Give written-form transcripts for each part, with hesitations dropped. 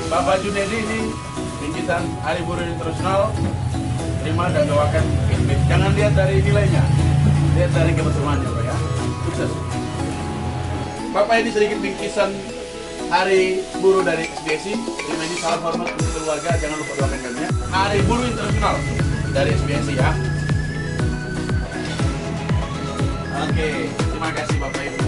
Bapak Junedi ini bingkisan Hari Buruh Internasional. Terima dan doakan. Jangan lihat dari nilainya, lihat dari kebersamaan Pak ya. Sukses. Bapak ini sedikit bingkisan Hari Buruh dari SBSI. Terima ini salam hormat untuk keluarga. Jangan lupa doakan kami ya. Hari Buruh Internasional dari SBSI ya. Oke, terima kasih Bapak Ibu.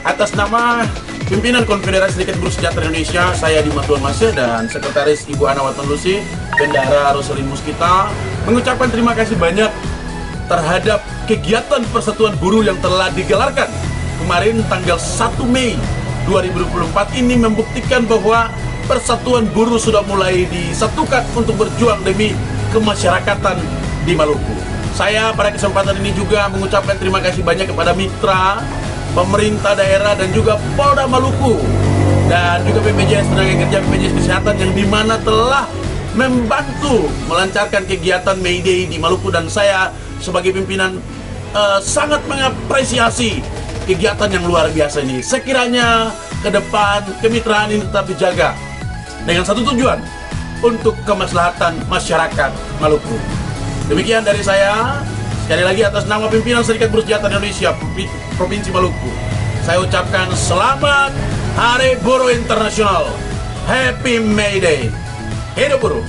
Atas nama pimpinan Konfederasi Serikat Buruh Sejahtera Indonesia, saya Dimas Tuan Masya dan Sekretaris Ibu Ana Watman Lucy, Bendara Roselin Muskita, mengucapkan terima kasih banyak terhadap kegiatan Persatuan Buruh yang telah digelarkan kemarin tanggal 1 Mei 2024 ini membuktikan bahwa Persatuan Buruh sudah mulai disatukan untuk berjuang demi kemasyarakatan di Maluku. Saya pada kesempatan ini juga mengucapkan terima kasih banyak kepada mitra pemerintah daerah dan juga Polda Maluku dan juga BPJS Tenaga Kerja, BPJS Kesehatan yang dimana telah membantu melancarkan kegiatan May Day di Maluku, dan saya sebagai pimpinan sangat mengapresiasi kegiatan yang luar biasa ini. Sekiranya ke depan kemitraan ini tetap dijaga dengan satu tujuan, untuk kemaslahatan masyarakat Maluku. Demikian dari saya. Sekali lagi atas nama pimpinan Serikat Buruh Sejahtera Indonesia Provinsi Maluku, saya ucapkan selamat Hari Buruh Internasional. Happy May Day. Hidup buruh.